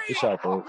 Good shot, coach.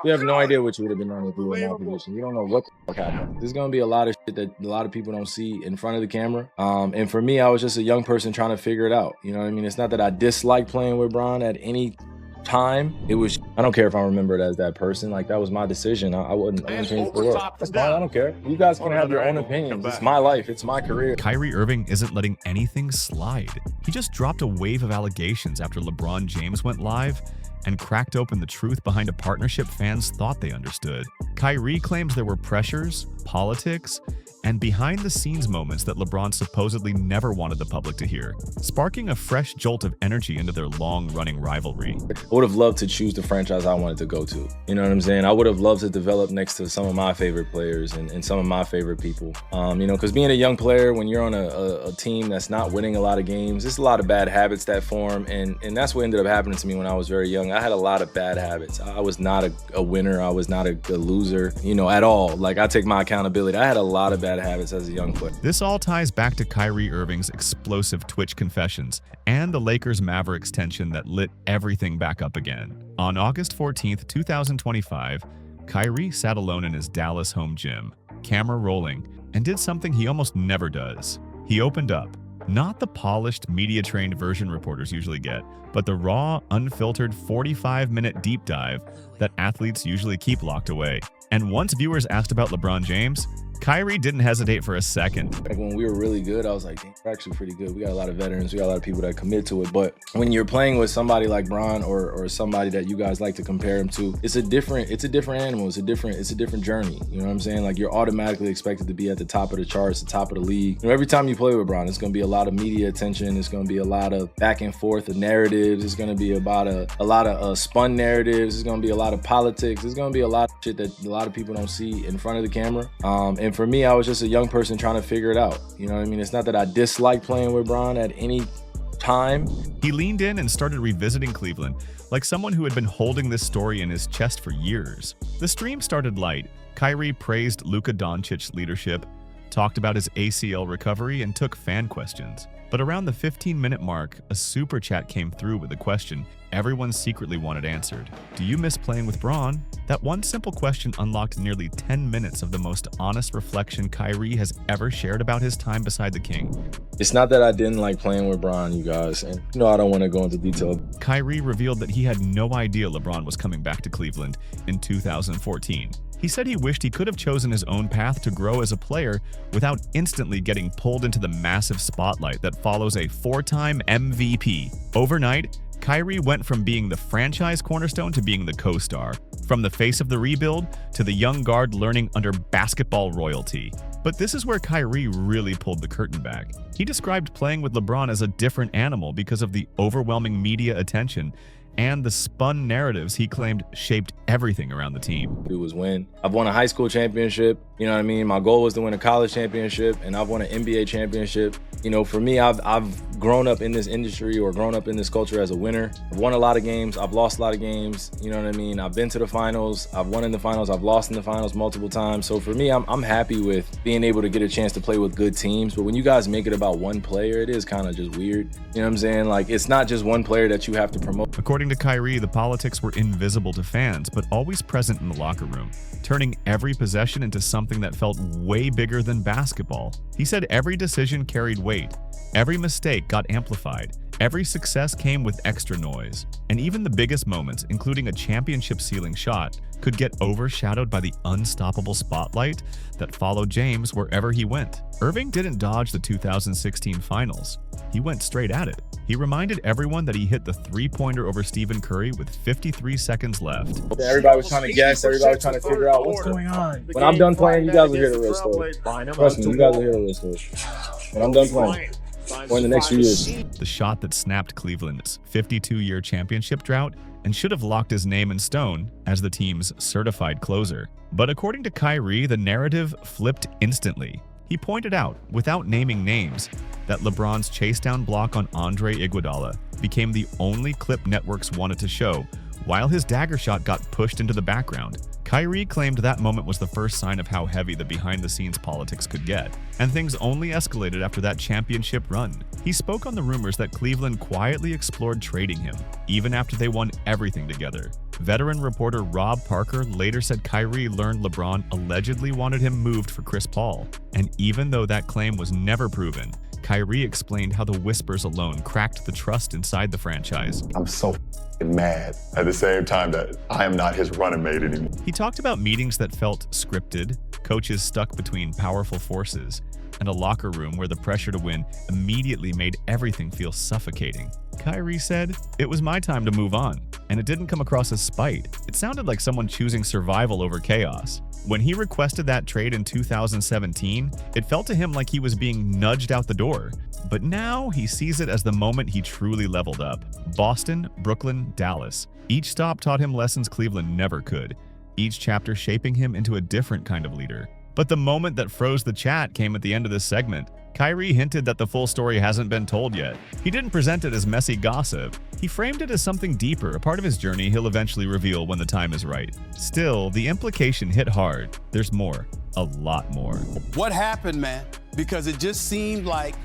You have no idea what you would have been on if we were in that position. You don't know what the fuck happened. There's gonna be a lot of shit that a lot of people don't see in front of the camera. And for me, I was just a young person trying to figure it out. You know what I mean? It's not that I dislike playing with Bron at any time. It was, I don't care if I remember it as that person. Like, that was my decision. I wouldn't change the world. That's fine. I don't care. You guys can have your own opinions. It's my life. It's my career. Kyrie Irving isn't letting anything slide. He just dropped a wave of allegations after LeBron James went live and cracked open the truth behind a partnership fans thought they understood. Kyrie claims there were pressures, politics, and behind-the-scenes moments that LeBron supposedly never wanted the public to hear, sparking a fresh jolt of energy into their long-running rivalry. I would have loved to choose the franchise I wanted to go to. You know what I'm saying? I would have loved to develop next to some of my favorite players and some of my favorite people. You know, because being a young player, when you're on a team that's not winning a lot of games, there's a lot of bad habits that form, and that's what ended up happening to me when I was very young. I had a lot of bad habits. I was not a winner. I was not a loser, you know, at all. Like, I take my accountability. I had a lot of bad habits as a young player. This all ties back to Kyrie Irving's explosive Twitch confessions and the Lakers-Mavericks tension that lit everything back up again. On August 14th, 2025, Kyrie sat alone in his Dallas home gym, camera rolling, and did something he almost never does. He opened up. Not the polished, media-trained version reporters usually get, but the raw, unfiltered 45-minute deep dive that athletes usually keep locked away. And once viewers asked about LeBron James, Kyrie didn't hesitate for a second. Like, when we were really good, I was like, dang, we're actually pretty good. We got a lot of veterans. We got a lot of people that commit to it. But when you're playing with somebody like Bron or somebody that you guys like to compare him to, it's a different animal. It's a different journey. You know what I'm saying? Like, you're automatically expected to be at the top of the charts, the top of the league. You know, every time you play with Bron, it's going to be a lot of media attention. It's going to be a lot of back and forth of narratives. It's going to be about a lot of spun narratives. It's going to be a lot of politics. It's going to be a lot of shit that a lot of people don't see in front of the camera. And for me, I was just a young person trying to figure it out. You know what I mean? It's not that I dislike playing with Bron at any time. He leaned in and started revisiting Cleveland like someone who had been holding this story in his chest for years. The stream started light. Kyrie praised Luka Doncic's leadership, talked about his ACL recovery, and took fan questions. But around the 15-minute mark, a super chat came through with a question everyone secretly wanted answered. Do you miss playing with Bron? That one simple question unlocked nearly 10 minutes of the most honest reflection Kyrie has ever shared about his time beside the King. It's not that I didn't like playing with Bron, you guys, and you know I don't want to go into detail. Kyrie revealed that he had no idea LeBron was coming back to Cleveland in 2014. He said he wished he could have chosen his own path to grow as a player without instantly getting pulled into the massive spotlight that follows a four-time MVP. Overnight, Kyrie went from being the franchise cornerstone to being the co-star, from the face of the rebuild to the young guard learning under basketball royalty. But this is where Kyrie really pulled the curtain back. He described playing with LeBron as a different animal because of the overwhelming media attention and the spun narratives he claimed shaped everything around the team. It was win. I've won a high school championship. You know what I mean? My goal was to win a college championship, and I've won an NBA championship. You know, for me, I've grown up in this industry or grown up in this culture as a winner. I've won a lot of games. I've lost a lot of games. You know what I mean? I've been to the finals. I've won in the finals. I've lost in the finals multiple times. So for me, I'm happy with being able to get a chance to play with good teams. But when you guys make it about one player, it is kind of just weird. You know what I'm saying? Like, it's not just one player that you have to promote. According to Kyrie, the politics were invisible to fans, but always present in the locker room, turning every possession into something that felt way bigger than basketball. He said every decision carried weight, every mistake got amplified, every success came with extra noise, and even the biggest moments, including a championship-sealing shot, could get overshadowed by the unstoppable spotlight that followed James wherever he went. Irving didn't dodge the 2016 finals. He went straight at it. He reminded everyone that he hit the three-pointer over Stephen Curry with 53 seconons left. Everybody was trying to guess. Everybody was trying to figure out what's going on. When I'm done playing, you guys will hear the real story. Trust me, you guys will hear the real story. When I'm done playing, or in the next few years. The shot that snapped Cleveland's 52-year championship drought and should have locked his name in stone as the team's certified closer. But according to Kyrie, the narrative flipped instantly. He pointed out, without naming names, that LeBron's chase-down block on Andre Iguodala became the only clip networks wanted to show, while his dagger shot got pushed into the background. Kyrie claimed that moment was the first sign of how heavy the behind-the-scenes politics could get, and things only escalated after that championship run. He spoke on the rumors that Cleveland quietly explored trading him, even after they won everything together. Veteran reporter Rob Parker later said Kyrie learned LeBron allegedly wanted him moved for Chris Paul, and even though that claim was never proven, Kyrie explained how the whispers alone cracked the trust inside the franchise. I'm so mad at the same time that I am not his running mate anymore. He talked about meetings that felt scripted, coaches stuck between powerful forces, and a locker room where the pressure to win immediately made everything feel suffocating. Kyrie said, "It was my time to move on, and it didn't come across as spite. It sounded like someone choosing survival over chaos." When he requested that trade in 2017, it felt to him like he was being nudged out the door. But now he sees it as the moment he truly leveled up. Boston, Brooklyn, Dallas. Each stop taught him lessons Cleveland never could, each chapter shaping him into a different kind of leader. But the moment that froze the chat came at the end of this segment. Kyrie hinted that the full story hasn't been told yet. He didn't present it as messy gossip. He framed it as something deeper, a part of his journey he'll eventually reveal when the time is right. Still, the implication hit hard. There's more. A lot more. What happened, man? Because it just seemed like,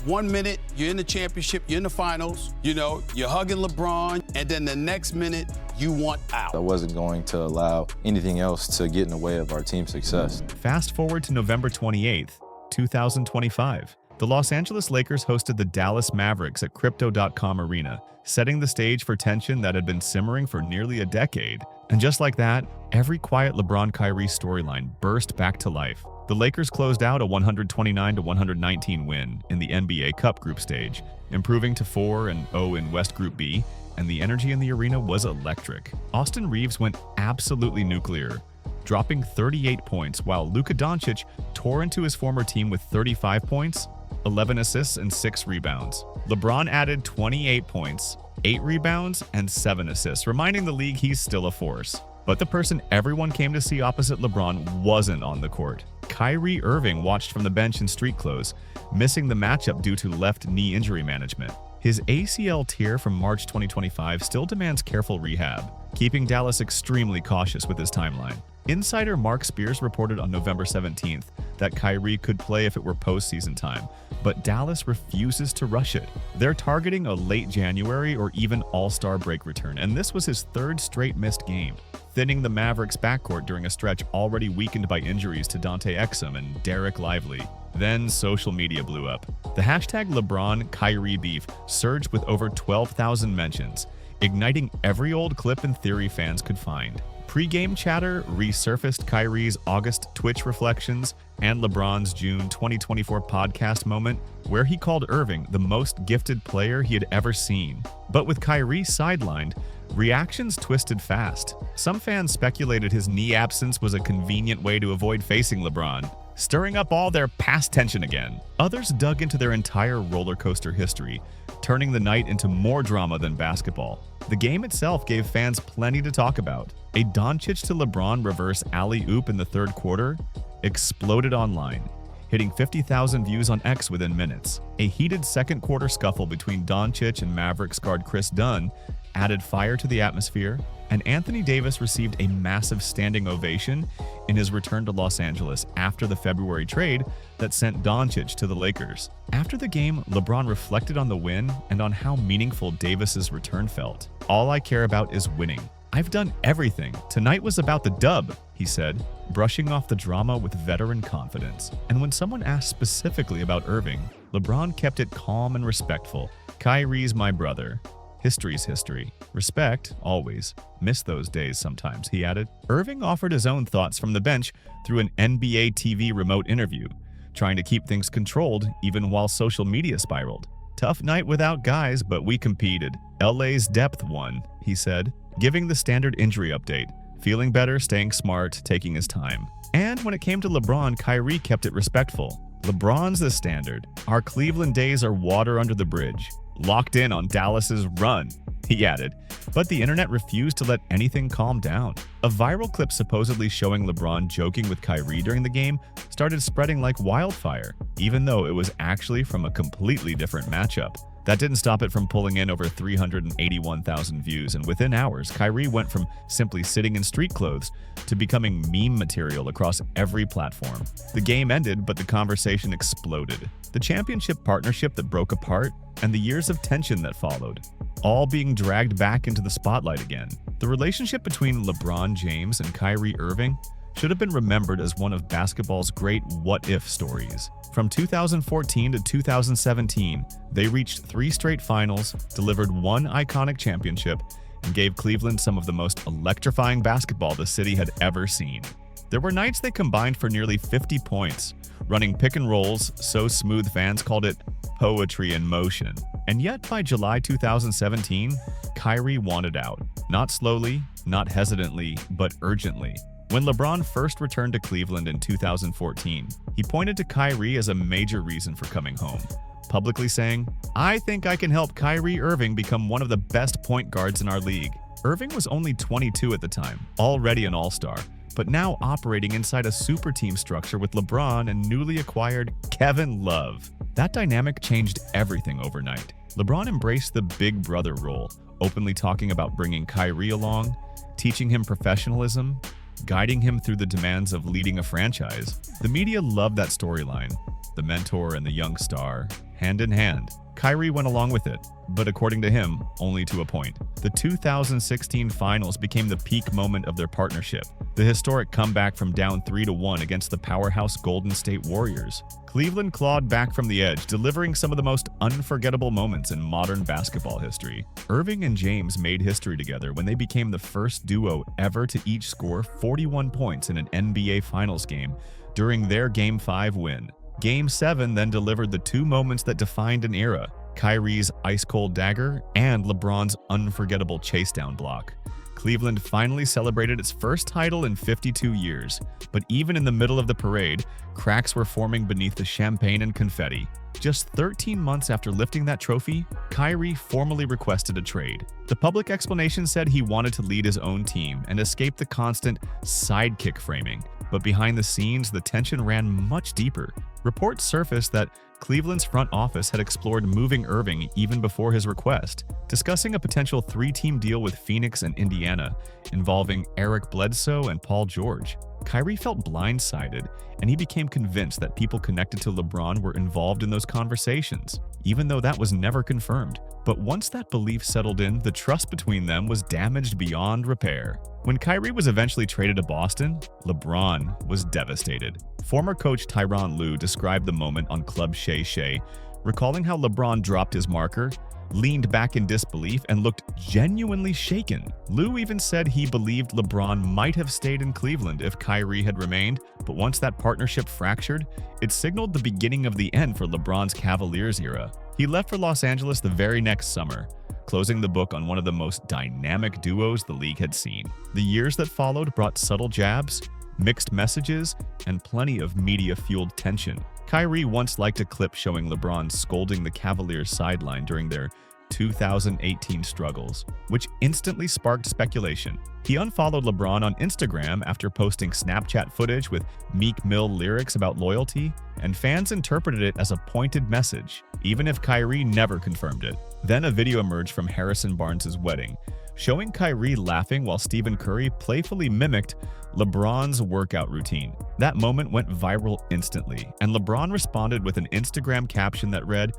1 minute you're in the championship, you're in the finals, you're hugging LeBron, and then the next minute you want out. I wasn't going to allow anything else to get in the way of our team's success. Fast forward to November 28th, 2025. The Los Angeles Lakers hosted the Dallas Mavericks at Crypto.com Arena, setting the stage for tension that had been simmering for nearly a decade. And just like that, every quiet LeBron-Kyrie storyline burst back to life. The Lakers closed out a 129-119 win in the NBA Cup group stage, improving to 4-0 in West Group B, and the energy in the arena was electric. Austin Reeves went absolutely nuclear, dropping 38 points, while Luka Doncic tore into his former team with 35 points, 11 assists, and 6 rebounds. LeBron added 28 points, 8 rebounds, and 7 assists, reminding the league he's still a force. But the person everyone came to see opposite LeBron wasn't on the court. Kyrie Irving watched from the bench in street clothes, missing the matchup due to left knee injury management. His ACL tear from March 2025 still demands careful rehab, keeping Dallas extremely cautious with his timeline. Insider Mark Spears reported on November 17th that Kyrie could play if it were postseason time, but Dallas refuses to rush it. They're targeting a late January or even All-Star break return, and this was his third straight missed game, thinning the Mavericks' backcourt during a stretch already weakened by injuries to Dante Exum and Derek Lively. Then social media blew up. The hashtag LeBron-Kyrie beef surged with over 12,000 mentions, igniting every old clip and theory fans could find. Pre-game chatter resurfaced Kyrie's August Twitch reflections and LeBron's June 2024 podcast moment where he called Irving the most gifted player he had ever seen. But with Kyrie sidelined, reactions twisted fast. Some fans speculated his knee absence was a convenient way to avoid facing LeBron, stirring up all their past tension again. Others dug into their entire roller coaster history, turning the night into more drama than basketball. The game itself gave fans plenty to talk about. A Doncic to LeBron reverse alley-oop in the third quarter exploded online, hitting 50,000 views on X within minutes. A heated second quarter scuffle between Doncic and Mavericks guard Chris Dunn added fire to the atmosphere, and Anthony Davis received a massive standing ovation in his return to Los Angeles after the February trade that sent Doncic to the Lakers. After the game, LeBron reflected on the win and on how meaningful Davis's return felt. "All I care about is winning. I've done everything. Tonight was about the dub," he said, brushing off the drama with veteran confidence. And when someone asked specifically about Irving, LeBron kept it calm and respectful. "Kyrie's my brother. History's history. Respect, always. Miss those days sometimes," he added. Irving offered his own thoughts from the bench through an NBA TV remote interview, trying to keep things controlled even while social media spiraled. "Tough night without guys, but we competed. LA's depth won," he said, giving the standard injury update. Feeling better, staying smart, taking his time. And when it came to LeBron, Kyrie kept it respectful. "LeBron's the standard. Our Cleveland days are water under the bridge. Locked in on Dallas's run," he added. But the internet refused to let anything calm down. A viral clip supposedly showing LeBron joking with Kyrie during the game started spreading like wildfire, even though it was actually from a completely different matchup. That didn't stop it from pulling in over 381,000 views, and within hours, Kyrie went from simply sitting in street clothes to becoming meme material across every platform. The game ended, but the conversation exploded. The championship partnership that broke apart, and the years of tension that followed, all being dragged back into the spotlight again. The relationship between LeBron James and Kyrie Irving should have been remembered as one of basketball's great what-if stories. From 2014 to 2017, they reached 3 straight finals, delivered 1 iconic championship, and gave Cleveland some of the most electrifying basketball the city had ever seen. There were nights they combined for nearly 50 points, running pick and rolls so smooth fans called it poetry in motion. And yet by July 2017, Kyrie wanted out. Not slowly, not hesitantly, but urgently. When LeBron first returned to Cleveland in 2014, he pointed to Kyrie as a major reason for coming home, publicly saying, "I think I can help Kyrie Irving become one of the best point guards in our league." Irving was only 22 at the time, already an all-star, but now operating inside a super team structure with LeBron and newly acquired Kevin Love. That dynamic changed everything overnight. LeBron embraced the big brother role, openly talking about bringing Kyrie along, teaching him professionalism, guiding him through the demands of leading a franchise. The media loved that storyline, the mentor and the young star, hand in hand. Kyrie went along with it, but according to him, only to a point. The 2016 finals became the peak moment of their partnership, the historic comeback from down 3-1 against the powerhouse Golden State Warriors. Cleveland clawed back from the edge, delivering some of the most unforgettable moments in modern basketball history. Irving and James made history together when they became the first duo ever to each score 41 points in an NBA Finals game during their Game 5 win. Game 7 then delivered the 2 moments that defined an era, Kyrie's ice-cold dagger and LeBron's unforgettable chase-down block. Cleveland finally celebrated its first title in 52 years, but even in the middle of the parade, cracks were forming beneath the champagne and confetti. Just 13 months after lifting that trophy, Kyrie formally requested a trade. The public explanation said he wanted to lead his own team and escape the constant sidekick framing, but behind the scenes, the tension ran much deeper. Reports surfaced that Cleveland's front office had explored moving Irving even before his request, discussing a potential 3-team deal with Phoenix and Indiana, involving Eric Bledsoe and Paul George. Kyrie felt blindsided, and he became convinced that people connected to LeBron were involved in those conversations, even though that was never confirmed. But once that belief settled in, the trust between them was damaged beyond repair. When Kyrie was eventually traded to Boston, LeBron was devastated. Former coach Tyronn Lue described the moment on Club Shay Shay, recalling how LeBron dropped his marker, leaned back in disbelief, and looked genuinely shaken. Lue even said he believed LeBron might have stayed in Cleveland if Kyrie had remained, but once that partnership fractured, it signaled the beginning of the end for LeBron's Cavaliers era. He left for Los Angeles the very next summer, closing the book on one of the most dynamic duos the league had seen. The years that followed brought subtle jabs, mixed messages, and plenty of media-fueled tension. Kyrie once liked a clip showing LeBron scolding the Cavaliers sideline during their 2018 struggles, which instantly sparked speculation. He unfollowed LeBron on Instagram after posting Snapchat footage with Meek Mill lyrics about loyalty, and fans interpreted it as a pointed message, even if Kyrie never confirmed it. Then a video emerged from Harrison Barnes' wedding, showing Kyrie laughing while Stephen Curry playfully mimicked LeBron's workout routine. That moment went viral instantly, and LeBron responded with an Instagram caption that read,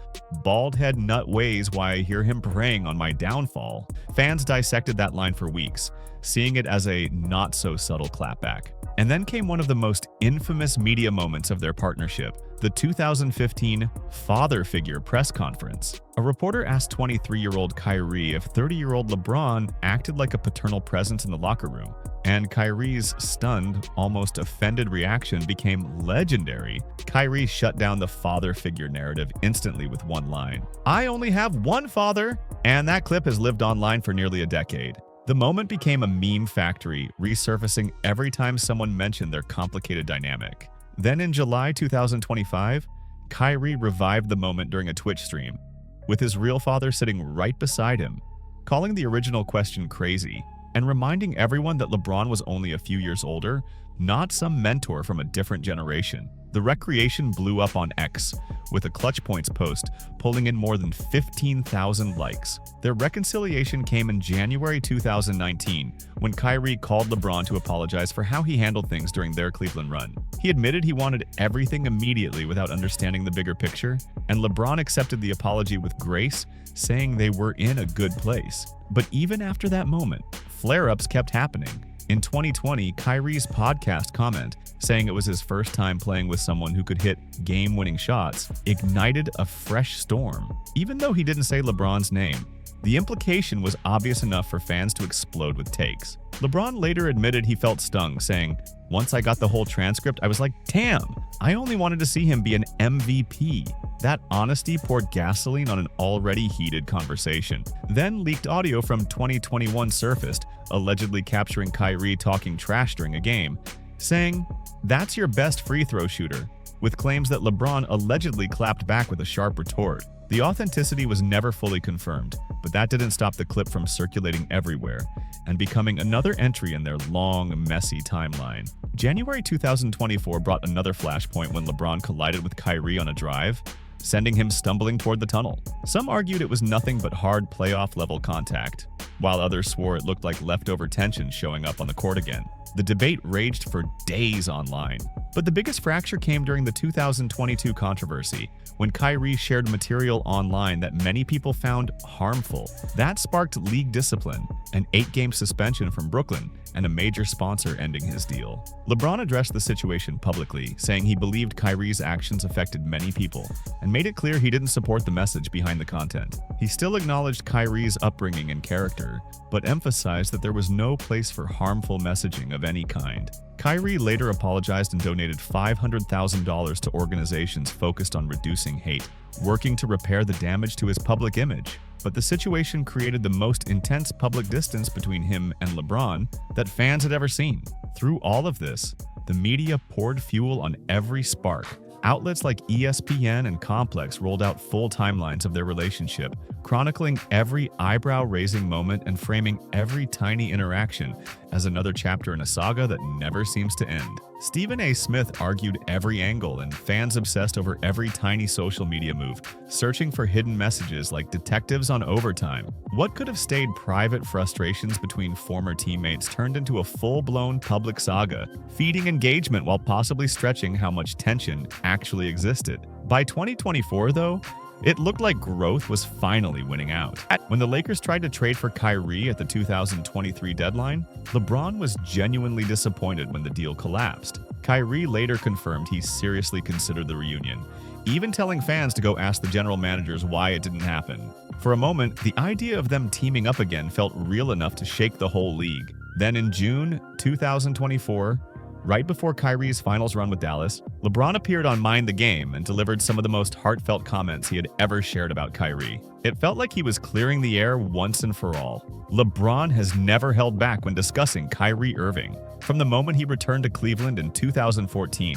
"Bald head nut weighs why I hear him praying on my downfall." Fans dissected that line for weeks, seeing it as a not-so-subtle clapback. And then came one of the most infamous media moments of their partnership, the 2015 father figure press conference. A reporter asked 23-year-old Kyrie if 30-year-old LeBron acted like a paternal presence in the locker room, and Kyrie's stunned, almost offended reaction became legendary. Kyrie shut down the father figure narrative instantly with one line, "I only have one father," and that clip has lived online for nearly a decade. The moment became a meme factory, resurfacing every time someone mentioned their complicated dynamic. Then in July 2025, Kyrie revived the moment during a Twitch stream, with his real father sitting right beside him, calling the original question crazy, and reminding everyone that LeBron was only a few years older, not some mentor from a different generation. The recreation blew up on X, with a Clutch Points post pulling in more than 15,000 likes. Their reconciliation came in January 2019, when Kyrie called LeBron to apologize for how he handled things during their Cleveland run. He admitted he wanted everything immediately without understanding the bigger picture, and LeBron accepted the apology with grace, saying they were in a good place. But even after that moment, flare-ups kept happening. In 2020, Kyrie's podcast comment, saying it was his first time playing with someone who could hit game-winning shots, ignited a fresh storm. Even though he didn't say LeBron's name, the implication was obvious enough for fans to explode with takes. LeBron later admitted he felt stung, saying, "Once I got the whole transcript, I was like, damn, I only wanted to see him be an MVP." That honesty poured gasoline on an already heated conversation. Then leaked audio from 2021 surfaced, allegedly capturing Kyrie talking trash during a game, saying, "That's your best free throw shooter," with claims that LeBron allegedly clapped back with a sharp retort. The authenticity was never fully confirmed, but that didn't stop the clip from circulating everywhere and becoming another entry in their long, messy timeline. January 2024 brought another flashpoint when LeBron collided with Kyrie on a drive, sending him stumbling toward the tunnel. Some argued it was nothing but hard playoff-level contact, while others swore it looked like leftover tension showing up on the court again. The debate raged for days online. But the biggest fracture came during the 2022 controversy, when Kyrie shared material online that many people found harmful. That sparked league discipline, an 8-game suspension from Brooklyn, and a major sponsor ending his deal. LeBron addressed the situation publicly, saying he believed Kyrie's actions affected many people, and made it clear he didn't support the message behind the content. He still acknowledged Kyrie's upbringing and character, but emphasized that there was no place for harmful messaging of any kind. Kyrie later apologized and donated $500,000 to organizations focused on reducing hate, working to repair the damage to his public image. But the situation created the most intense public distance between him and LeBron that fans had ever seen. Through all of this, the media poured fuel on every spark. Outlets like ESPN and Complex rolled out full timelines of their relationship, chronicling every eyebrow-raising moment and framing every tiny interaction as another chapter in a saga that never seems to end. Stephen A. Smith argued every angle, and fans obsessed over every tiny social media move, searching for hidden messages like detectives on overtime. What could have stayed private frustrations between former teammates turned into a full-blown public saga, feeding engagement while possibly stretching how much tension actually existed. By 2024, though, it looked like growth was finally winning out. When the Lakers tried to trade for Kyrie at the 2023 deadline, LeBron was genuinely disappointed when the deal collapsed. Kyrie later confirmed he seriously considered the reunion, even telling fans to go ask the general managers why it didn't happen. For a moment, the idea of them teaming up again felt real enough to shake the whole league. Then in June 2024, right before Kyrie's finals run with Dallas, LeBron appeared on Mind the Game and delivered some of the most heartfelt comments he had ever shared about Kyrie. It felt like he was clearing the air once and for all. LeBron has never held back when discussing Kyrie Irving. From the moment he returned to Cleveland in 2014,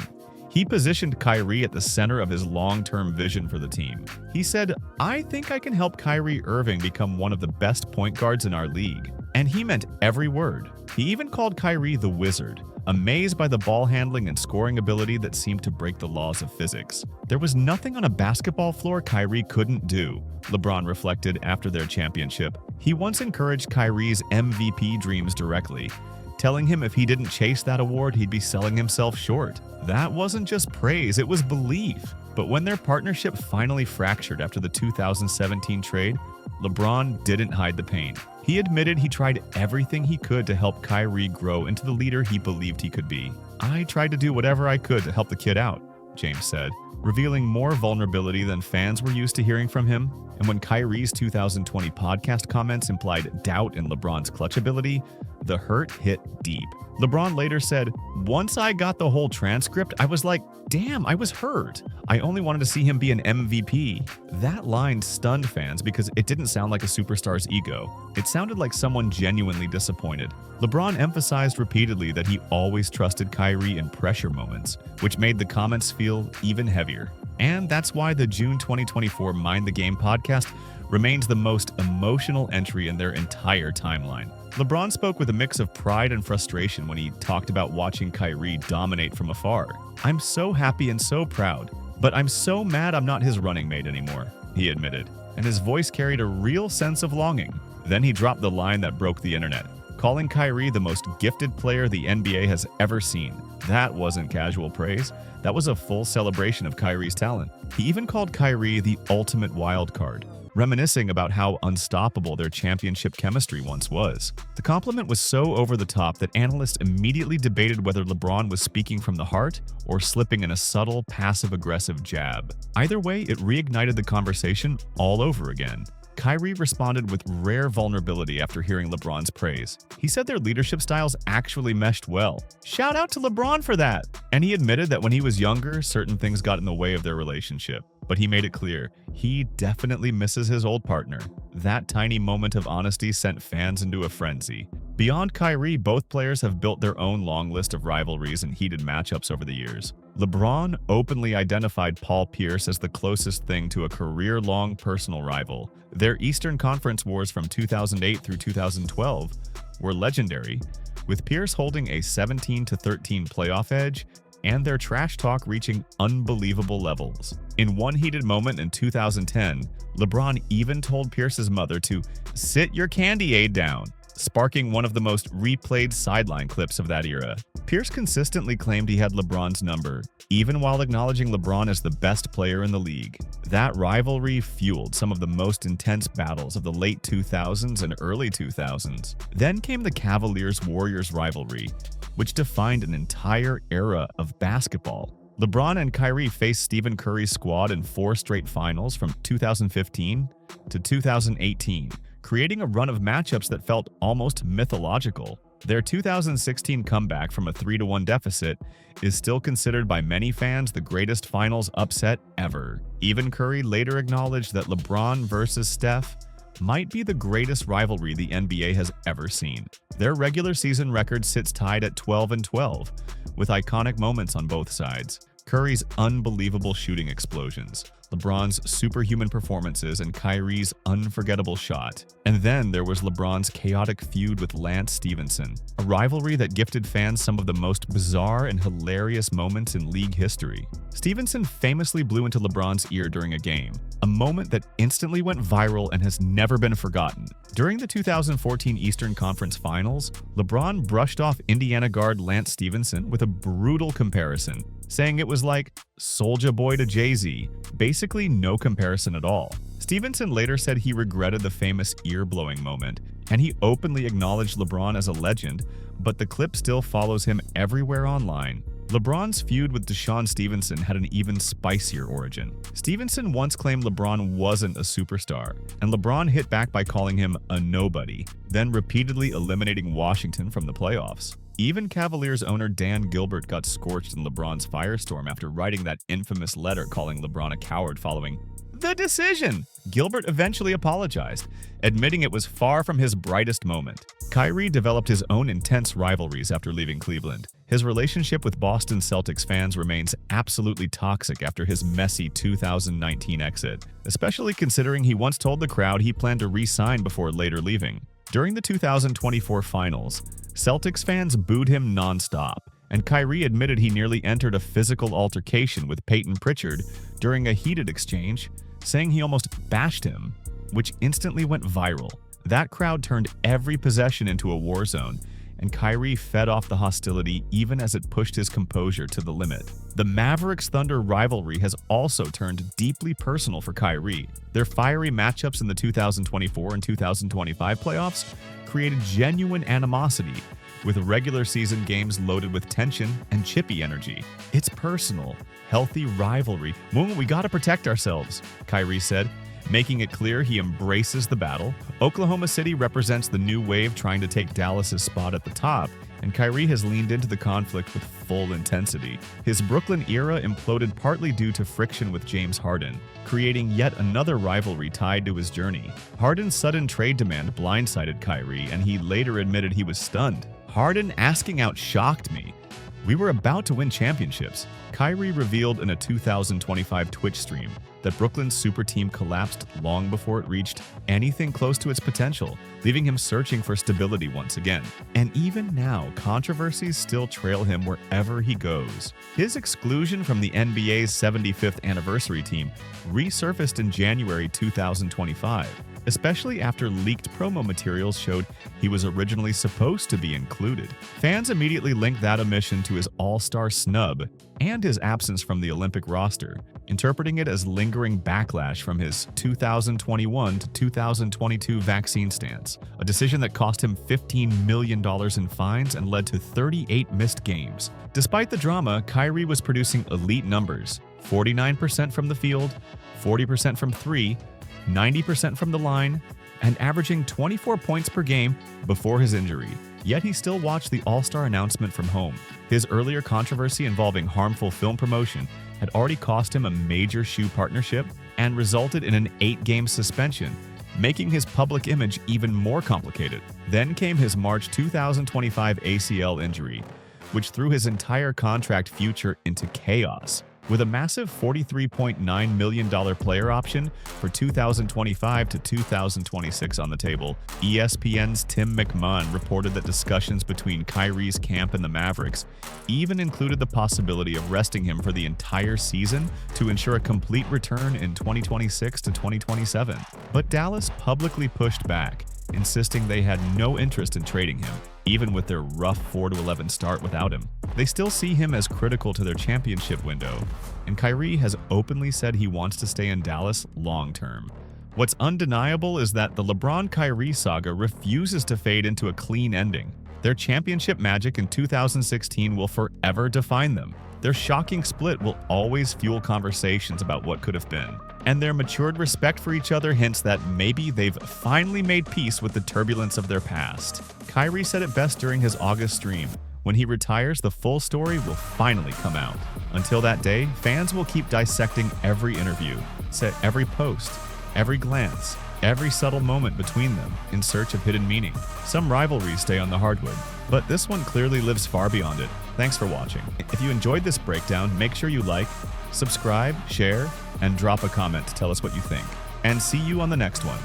he positioned Kyrie at the center of his long-term vision for the team. He said, "I think I can help Kyrie Irving become one of the best point guards in our league." And he meant every word. He even called Kyrie the Wizard, amazed by the ball handling and scoring ability that seemed to break the laws of physics. There was nothing on a basketball floor Kyrie couldn't do, LeBron reflected after their championship. He once encouraged Kyrie's MVP dreams directly, telling him if he didn't chase that award, he'd be selling himself short. That wasn't just praise, it was belief. But when their partnership finally fractured after the 2017 trade, LeBron didn't hide the pain. He admitted he tried everything he could to help Kyrie grow into the leader he believed he could be. "I tried to do whatever I could to help the kid out," James said, revealing more vulnerability than fans were used to hearing from him. And when Kyrie's 2020 podcast comments implied doubt in LeBron's clutch ability, the hurt hit deep. LeBron later said, "Once I got the whole transcript, I was like, damn, I was hurt. I only wanted to see him be an MVP." That line stunned fans because it didn't sound like a superstar's ego. It sounded like someone genuinely disappointed. LeBron emphasized repeatedly that he always trusted Kyrie in pressure moments, which made the comments feel even heavier. And that's why the June 2024 Mind the Game podcast remains the most emotional entry in their entire timeline. LeBron spoke with a mix of pride and frustration when he talked about watching Kyrie dominate from afar. "I'm so happy and so proud, but I'm so mad I'm not his running mate anymore," he admitted, and his voice carried a real sense of longing. Then he dropped the line that broke the internet, calling Kyrie the most gifted player the NBA has ever seen. That wasn't casual praise. That was a full celebration of Kyrie's talent. He even called Kyrie the ultimate wild card, reminiscing about how unstoppable their championship chemistry once was. The compliment was so over the top that analysts immediately debated whether LeBron was speaking from the heart or slipping in a subtle, passive-aggressive jab. Either way, it reignited the conversation all over again. Kyrie responded with rare vulnerability after hearing LeBron's praise. He said their leadership styles actually meshed well. Shout out to LeBron for that! And he admitted that when he was younger, certain things got in the way of their relationship. But he made it clear, he definitely misses his old partner. That tiny moment of honesty sent fans into a frenzy. Beyond Kyrie, both players have built their own long list of rivalries and heated matchups over the years. LeBron openly identified Paul Pierce as the closest thing to a career-long personal rival. Their Eastern Conference wars from 2008 through 2012 were legendary, with Pierce holding a 17-13 playoff edge and their trash talk reaching unbelievable levels. In one heated moment in 2010, LeBron even told Pierce's mother to "sit your candy aid down," sparking one of the most replayed sideline clips of that era. Pierce consistently claimed he had LeBron's number, even while acknowledging LeBron as the best player in the league. That rivalry fueled some of the most intense battles of the late 2000s and early 2000s. Then came the Cavaliers-Warriors rivalry, which defined an entire era of basketball. LeBron and Kyrie faced Stephen Curry's squad in 4 straight finals from 2015 to 2018, creating a run of matchups that felt almost mythological. Their 2016 comeback from a 3-1 deficit is still considered by many fans the greatest finals upset ever. Even Curry later acknowledged that LeBron versus Steph might be the greatest rivalry the NBA has ever seen. Their regular season record sits tied at 12-12, with iconic moments on both sides. Curry's unbelievable shooting explosions, LeBron's superhuman performances, and Kyrie's unforgettable shot. And then there was LeBron's chaotic feud with Lance Stephenson, a rivalry that gifted fans some of the most bizarre and hilarious moments in league history. Stephenson famously blew into LeBron's ear during a game, a moment that instantly went viral and has never been forgotten. During the 2014 Eastern Conference Finals, LeBron brushed off Indiana guard Lance Stephenson with a brutal comparison, saying it was like Soulja Boy to Jay-Z, basically no comparison at all. Stephenson later said he regretted the famous ear-blowing moment, and he openly acknowledged LeBron as a legend, but the clip still follows him everywhere online. LeBron's feud with Deshaun Stevenson had an even spicier origin. Stevenson once claimed LeBron wasn't a superstar, and LeBron hit back by calling him a nobody, then repeatedly eliminating Washington from the playoffs. Even Cavaliers owner Dan Gilbert got scorched in LeBron's firestorm after writing that infamous letter calling LeBron a coward following the decision. Gilbert eventually apologized, admitting it was far from his brightest moment. Kyrie developed his own intense rivalries after leaving Cleveland. His relationship with Boston Celtics fans remains absolutely toxic after his messy 2019 exit, especially considering he once told the crowd he planned to re-sign before later leaving. During the 2024 Finals, Celtics fans booed him nonstop, and Kyrie admitted he nearly entered a physical altercation with Peyton Pritchard during a heated exchange, saying he almost bashed him, which instantly went viral. That crowd turned every possession into a war zone, and Kyrie fed off the hostility even as it pushed his composure to the limit. The Mavericks-Thunder rivalry has also turned deeply personal for Kyrie. Their fiery matchups in the 2024 and 2025 playoffs created genuine animosity, with regular season games loaded with tension and chippy energy. It's personal, healthy rivalry. We gotta protect ourselves, Kyrie said, making it clear he embraces the battle. Oklahoma City represents the new wave trying to take Dallas's spot at the top, and Kyrie has leaned into the conflict with full intensity. His Brooklyn era imploded partly due to friction with James Harden, creating yet another rivalry tied to his journey. Harden's sudden trade demand blindsided Kyrie, and he later admitted he was stunned. "Harden asking out shocked me. "We were about to win championships." Kyrie revealed in a 2025 Twitch stream that Brooklyn's super team collapsed long before it reached anything close to its potential, leaving him searching for stability once again. And even now, controversies still trail him wherever he goes. His exclusion from the NBA's 75th anniversary team resurfaced in January 2025, especially after leaked promo materials showed he was originally supposed to be included. Fans immediately linked that omission to his All-Star snub and his absence from the Olympic roster, interpreting it as lingering backlash from his 2021 to 2022 vaccine stance, a decision that cost him $15 million in fines and led to 38 missed games. Despite the drama, Kyrie was producing elite numbers: 49% from the field, 40% from three, 90% from the line, and averaging 24 points per game before his injury. Yet he still watched the All-Star announcement from home. His earlier controversy involving harmful film promotion had already cost him a major shoe partnership and resulted in an 8-game suspension, making his public image even more complicated. Then came his March 2025 ACL injury, which threw his entire contract future into chaos. With a massive $43.9 million player option for 2025 to 2026 on the table, ESPN's Tim McMahon reported that discussions between Kyrie's camp and the Mavericks even included the possibility of resting him for the entire season to ensure a complete return in 2026 to 2027. But Dallas publicly pushed back, insisting they had no interest in trading him, even with their rough 4-11 start without him. They still see him as critical to their championship window, and Kyrie has openly said he wants to stay in Dallas long-term. What's undeniable is that the LeBron-Kyrie saga refuses to fade into a clean ending. Their championship magic in 2016 will forever define them. Their shocking split will always fuel conversations about what could have been. And their matured respect for each other hints that maybe they've finally made peace with the turbulence of their past. Kyrie said it best during his August stream: "When he retires, the full story will finally come out. Until that day, fans will keep dissecting every interview, every post, every glance, every subtle moment between them in search of hidden meaning. Some rivalries stay on the hardwood, but this one clearly lives far beyond it." Thanks for watching. If you enjoyed this breakdown, make sure you like, subscribe, share, and drop a comment to tell us what you think. And see you on the next one.